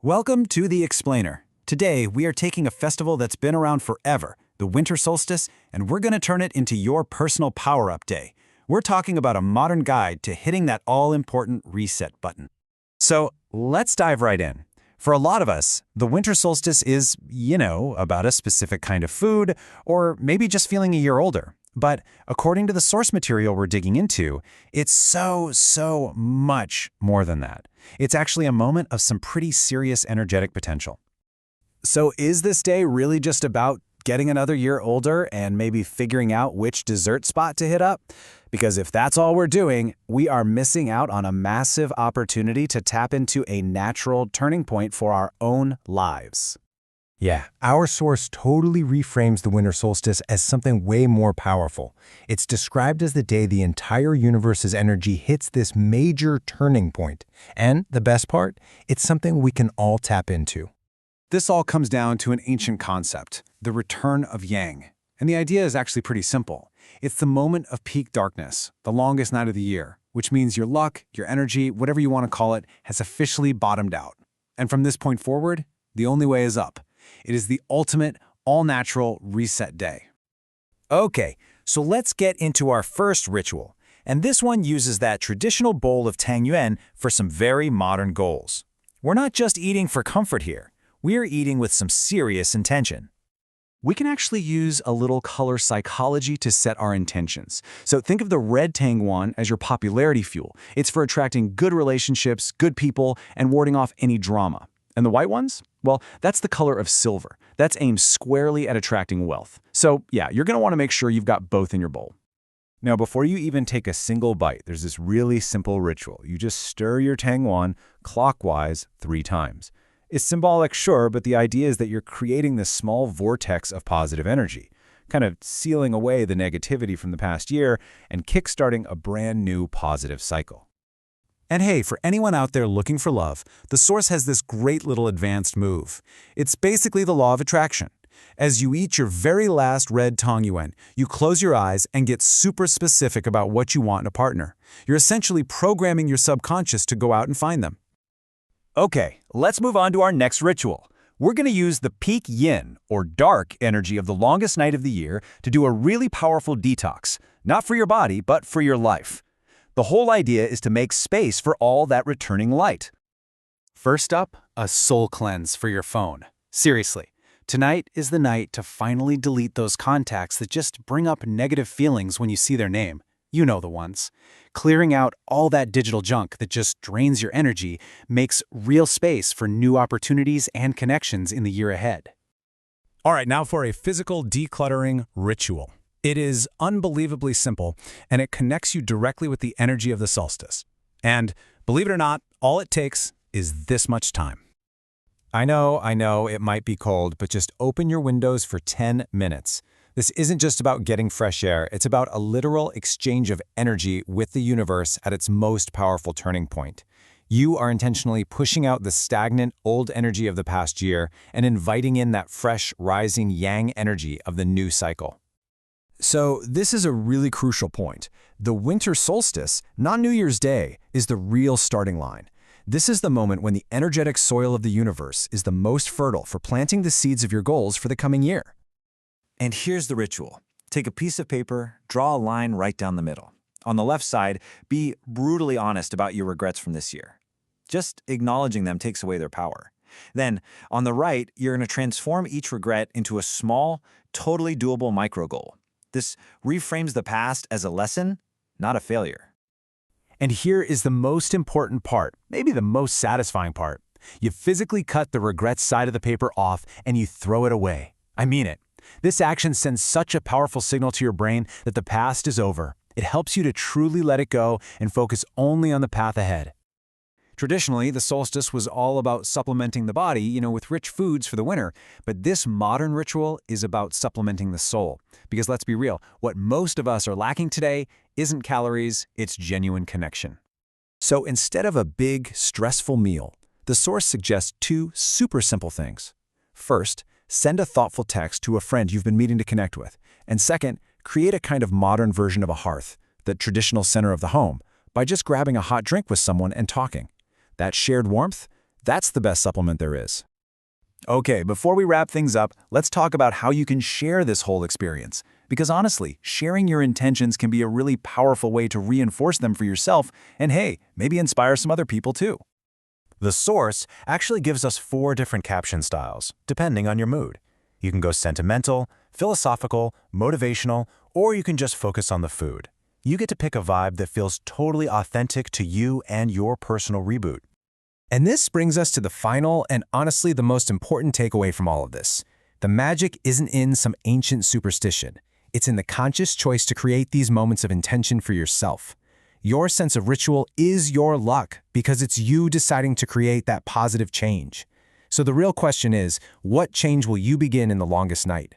Welcome to The Explainer. Today, we are taking a festival that's been around forever, the winter solstice, and we're going to turn it into your personal power-up day. We're talking about a modern guide to hitting that all-important reset button. So, let's dive right in. For a lot of us, the winter solstice is, about a specific kind of food, or maybe just feeling a year older. But according to the source material we're digging into, it's so much more than that. It's actually a moment of some pretty serious energetic potential. So is this day really just about getting another year older and maybe figuring out which dessert spot to hit up? Because if that's all we're doing, we are missing out on a massive opportunity to tap into a natural turning point for our own lives. Yeah, our source totally reframes the winter solstice as something way more powerful. It's described as the day the entire universe's energy hits this major turning point. And the best part, it's something we can all tap into. This all comes down to an ancient concept, the return of yang. And the idea is actually pretty simple. It's the moment of peak darkness, the longest night of the year, which means your luck, your energy, whatever you want to call it, has officially bottomed out. And from this point forward, the only way is up. It is the ultimate, all-natural reset day. Okay, so let's get into our first ritual. And this one uses that traditional bowl of tang yuan for some very modern goals. We're not just eating for comfort here. We're eating with some serious intention. We can actually use a little color psychology to set our intentions. So think of the red tang yuan as your popularity fuel. It's for attracting good relationships, good people, and warding off any drama. And the white ones? Well, that's the color of silver. That's aimed squarely at attracting wealth. So yeah, you're going to want to make sure you've got both in your bowl. Now, before you even take a single bite, there's this really simple ritual. You just stir your tang yuan clockwise 3 times. It's symbolic, sure, but the idea is that you're creating this small vortex of positive energy, kind of sealing away the negativity from the past year and kickstarting a brand new positive cycle. And hey, for anyone out there looking for love, the source has this great little advanced move. It's basically the law of attraction. As you eat your very last red tang yuan, you close your eyes and get super specific about what you want in a partner. You're essentially programming your subconscious to go out and find them. Okay, let's move on to our next ritual. We're going to use the peak yin, or dark energy of the longest night of the year to do a really powerful detox, not for your body, but for your life. The whole idea is to make space for all that returning light. First up, a soul cleanse for your phone. Seriously, tonight is the night to finally delete those contacts that just bring up negative feelings when you see their name. You know the ones. Clearing out all that digital junk that just drains your energy makes real space for new opportunities and connections in the year ahead. All right, now for a physical decluttering ritual. It is unbelievably simple, and it connects you directly with the energy of the solstice. And believe it or not, all it takes is this much time. I know, it might be cold, but just open your windows for 10 minutes. This isn't just about getting fresh air, it's about a literal exchange of energy with the universe at its most powerful turning point. You are intentionally pushing out the stagnant, old energy of the past year and inviting in that fresh, rising yang energy of the new cycle. So this is a really crucial point. The winter solstice, not New Year's Day, is the real starting line. This is the moment when the energetic soil of the universe is the most fertile for planting the seeds of your goals for the coming year. And here's the ritual. Take a piece of paper, draw a line right down the middle. On the left side, be brutally honest about your regrets from this year. Just acknowledging them takes away their power. Then, on the right, you're going to transform each regret into a small, totally doable micro goal. This reframes the past as a lesson, not a failure. And here is the most important part, maybe the most satisfying part. You physically cut the regrets side of the paper off and you throw it away. I mean it. This action sends such a powerful signal to your brain that the past is over. It helps you to truly let it go and focus only on the path ahead. Traditionally, the solstice was all about supplementing the body, with rich foods for the winter. But this modern ritual is about supplementing the soul. Because let's be real, what most of us are lacking today isn't calories, it's genuine connection. So instead of a big, stressful meal, the source suggests 2 super simple things. First, send a thoughtful text to a friend you've been meaning to connect with. And second, create a kind of modern version of a hearth, the traditional center of the home, by just grabbing a hot drink with someone and talking. That shared warmth, That's the best supplement there is. Okay, before we wrap things up, let's talk about how you can share this whole experience. Because honestly, sharing your intentions can be a really powerful way to reinforce them for yourself and hey, maybe inspire some other people too. The source actually gives us 4 different caption styles, depending on your mood. You can go sentimental, philosophical, motivational, or you can just focus on the food. You get to pick a vibe that feels totally authentic to you and your personal reboot. And this brings us to the final and honestly the most important takeaway from all of this. The magic isn't in some ancient superstition. It's in the conscious choice to create these moments of intention for yourself. Your sense of ritual is your luck because it's you deciding to create that positive change. So the real question is, what change will you begin in the longest night?